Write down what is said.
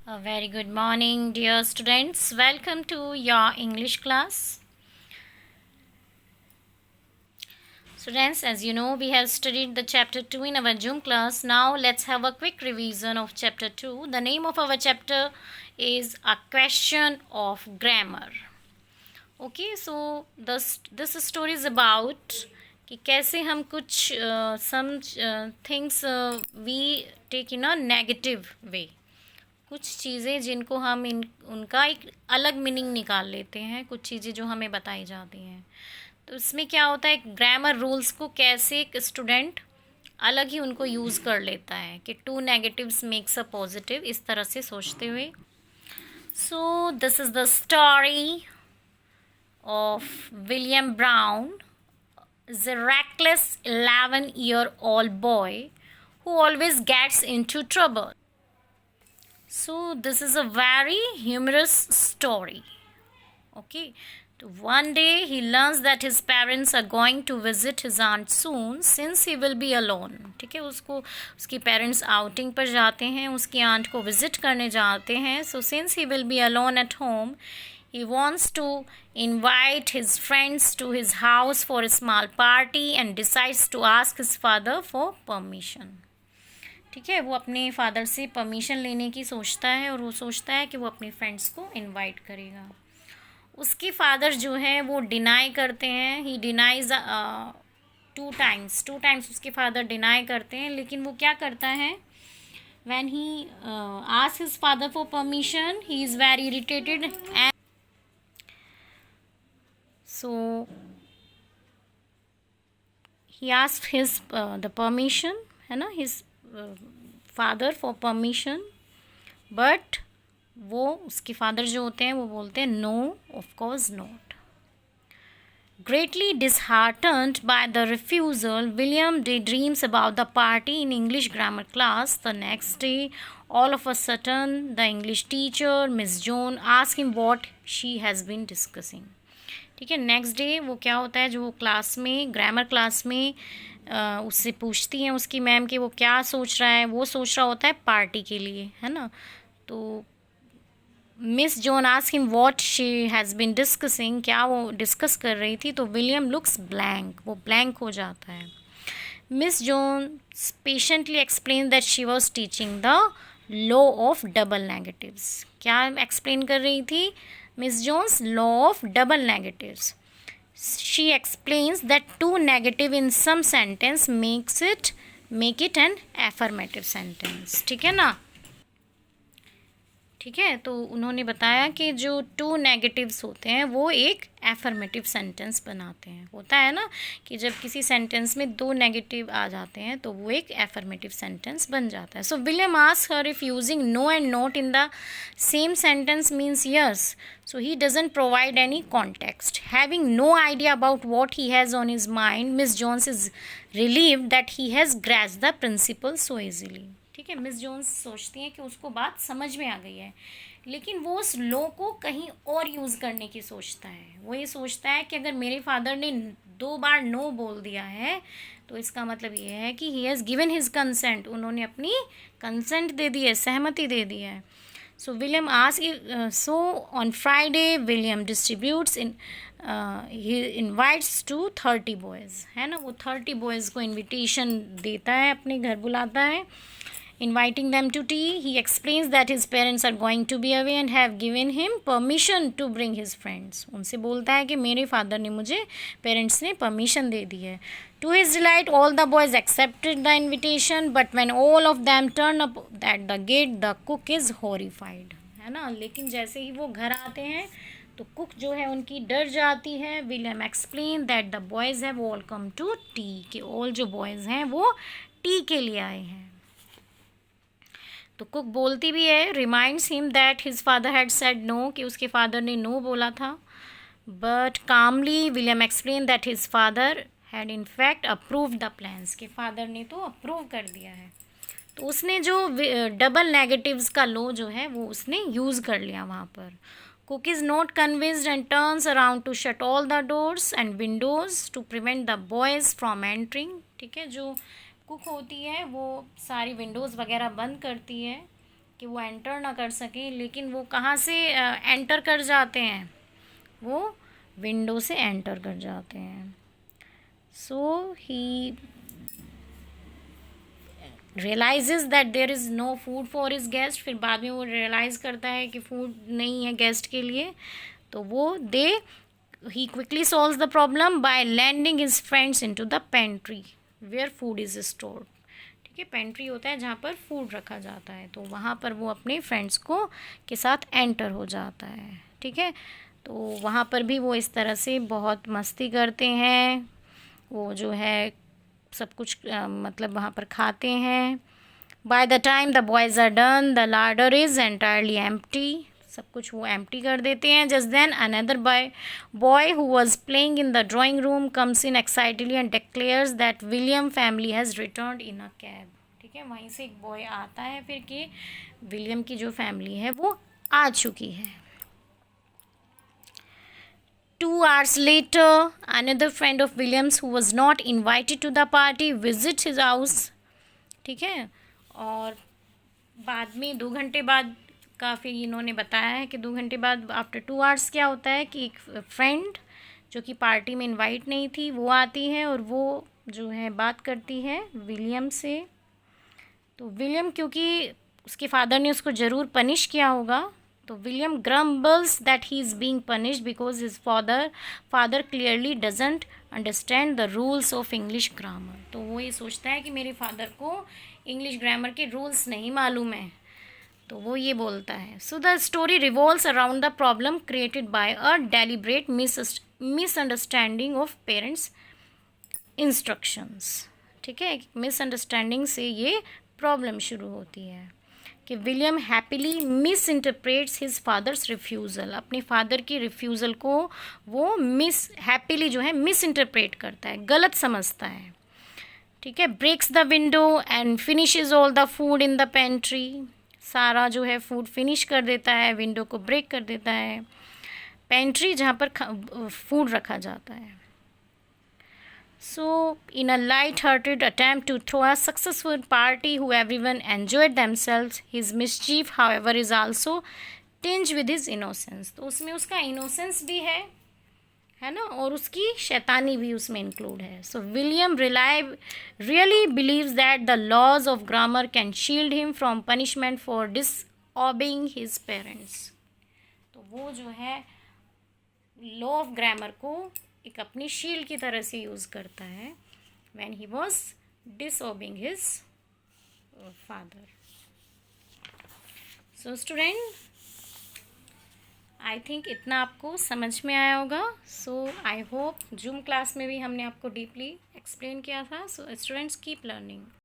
A very good morning, dear students. Welcome to your English class. Students, as you know, we have studied the chapter 2 in our Zoom class. Now, let's have a quick revision of chapter 2. The name of our chapter is A Question of Grammar. Okay, so this story is about कि कैसे हम कुछ some things we take in a negative way. कुछ चीज़ें जिनको हम उनका एक अलग मीनिंग निकाल लेते हैं, कुछ चीज़ें जो हमें बताई जाती हैं। तो इसमें क्या होता है, ग्रामर रूल्स को कैसे एक स्टूडेंट अलग ही उनको यूज़ कर लेता है कि two negatives makes a positive, इस तरह से सोचते हुए। So this is the story of William Brown, is a reckless 11-year-old boy who always gets into trouble. So this is a very humorous story. Okay, so one day he learns that his parents are going to visit his aunt soon since he will be alone. ठीक है, उसको उसकी parents outing पर जाते हैं, उसकी aunt को visit करने जाते हैं. So since he will be alone at home, he wants to invite his friends to his house for a small party and decides to ask his father for permission. ठीक है, वो अपने father से permission लेने की सोचता है और वो सोचता है कि वो अपने फ्रेंड्स को इनवाइट करेगा. उसके फादर जो है वो डिनाई करते हैं. ही डिनाइज टू टाइम्स उसके फादर डिनाई करते हैं. लेकिन वो क्या करता है, when he asks his father for permission, he is very irritated and so he asked his the permission, है ना, his father for permission. But वो उसके फादर जो होते हैं वो बोलते हैं no, of course not. Greatly disheartened by the refusal, William daydreams about the party in English grammar class. The next day, all of a sudden, the English teacher, Miss Jones, asks him what she has been discussing. ठीक है, next day वो क्या होता है, जो वो class में, grammar class में उससे पूछती हैं उसकी मैम कि वो क्या सोच रहा है. वो सोच रहा होता है पार्टी के लिए, है ना. तो Miss John ask him what she has been discussing, क्या वो डिस्कस कर रही थी. तो विलियम लुक्स ब्लैंक, वो ब्लैंक हो जाता है. Miss John patiently explain that she was teaching the law of double negatives. क्या एक्सप्लेन कर रही थी Miss Jones? Law of double negatives. She explains that two negative in some sentence make it an affirmative sentence. ठीक है ना. ठीक है, तो उन्होंने बताया कि जो टू नेगेटिव्स होते हैं वो एक एफर्मेटिव सेंटेंस बनाते हैं. होता है ना कि जब किसी सेंटेंस में दो नेगेटिव आ जाते हैं तो वो एक एफर्मेटिव सेंटेंस बन जाता है. So William asks her if using no and not in the same sentence means yes. So he doesn't provide any context. Having no idea about what he has on his mind, Miss Jones is relieved that he has grasped the principle so easily. ठीक है, miss Jones सोचती हैं कि उसको बात समझ में आ गई है, लेकिन वो उस लॉ को कहीं और यूज़ करने की सोचता है. वो ये सोचता है कि अगर मेरे फादर ने 2 बार नो बोल दिया है तो इसका मतलब ये है कि he has given his consent. उन्होंने अपनी कंसेंट दे दी है, सहमति दे दी है. So William asks, so on Friday William distributes he invites to 30 boys, है ना. वो 30 boys को invitation देता है, अपने घर बुलाता है. Inviting them to tea, he explains that his parents are going to be away and have given him permission to bring his friends. उनसे बोलता है कि मेरे फादर ने मुझे, पेरेंट्स ने परमिशन दे दी है. To his delight, all the boys accepted the invitation, but when all of them turn up at the gate, the cook is horrified. है ना. लेकिन जैसे ही वो घर आते हैं तो कुक जो है उनकी डर जाती है. William explain that the boys have all come to tea, कि ऑल जो बॉयज़ हैं वो टी के लिए आए हैं. तो कुक बोलती भी है, reminds him that his father had said no, कि उसके फादर ने नो बोला था. But calmly William explain that his father had in fact approve the plans, के फादर ने तो अप्रूव कर दिया है. तो उसने जो डबल नेगेटिव्स का लॉ जो है वो उसने यूज़ कर लिया वहाँ पर. Cook is not convinced and turns around two shut all the doors and Windows to prevent the boys from entering. ठीक है, जो कुक होती है वो सारी विंडोज़ वगैरह बंद करती है कि वो एंटर ना कर सकें, लेकिन वो कहाँ से एंटर कर जाते हैं, वो विंडो से एंटर कर जाते हैं. So he realizes that there is no food for his guest. फिर बाद में वो रियलाइज़ करता है कि फूड नहीं है गेस्ट के लिए. तो वो he quickly solves the problem by landing his friends into the pantry where food is stored. ठीक है, पेंट्री होता है जहाँ पर फूड रखा जाता है, तो वहाँ पर वो अपने फ्रेंड्स को के साथ एंटर हो जाता है. ठीक है, तो वहाँ पर भी वो इस तरह से बहुत मस्ती करते हैं. वो जो है सब कुछ मतलब वहाँ पर खाते हैं. By the time the boys are done the larder is entirely empty. सब कुछ वो एम्प्टी कर देते हैं. Just then another boy who was playing in the drawing room comes in excitedly and declares that William family has returned in a cab. ठीक है, वहीं से एक बॉय आता है फिर कि विलियम की जो फैमिली है वो आ चुकी है. 2 hours later, another friend of Williams who was not invited to the party visits his house. ठीक है, और बाद में 2 घंटे बाद का फिर इन्होंने बताया है कि 2 घंटे बाद आफ्टर 2 hours क्या होता है कि एक फ्रेंड जो कि पार्टी में इनवाइट नहीं थी वो आती है और वो जो है बात करती है विलियम से. तो विलियम, क्योंकि उसके फादर ने उसको ज़रूर पनिश किया होगा, तो William grumbles that he is being punished because his father clearly doesn't understand the rules of English grammar. तो वो ये सोचता है कि मेरे फादर को इंग्लिश ग्रामर के रूल्स नहीं मालूम है, तो वो ये बोलता है. So the story revolves around the problem created by a deliberate misunderstanding of parents instructions. ठीक है, मिसअंडरस्टैंडिंग से ये प्रॉब्लम शुरू होती है कि William happily miss interprets his father's refusal. अपने फादर की रिफ्यूज़ल को वो हैप्पीली जो है मिस इंटरप्रेट करता है, गलत समझता है. ठीक है, breaks the window and finishes all the food in the pantry. सारा जो है फूड फिनिश कर देता है, विंडो को ब्रेक कर देता है. पेंट्री जहाँ पर फूड रखा जाता है. So, in a light-hearted attempt to throw a successful party who everyone enjoyed themselves, his mischief, however, is also tinged with his innocence. तो उसमें उसका innocence भी है ना, और उसकी शैतानी भी उसमें include है. So, William really believes that the laws of grammar can shield him from punishment for disobeying his parents. तो वो जो है law of grammar को एक अपनी शील्ड की तरह से यूज़ करता है when he was disobeying his father. So student, I think इतना आपको समझ में आया होगा. So I hope zoom class में भी हमने आपको डीपली एक्सप्लेन किया था. So students keep learning.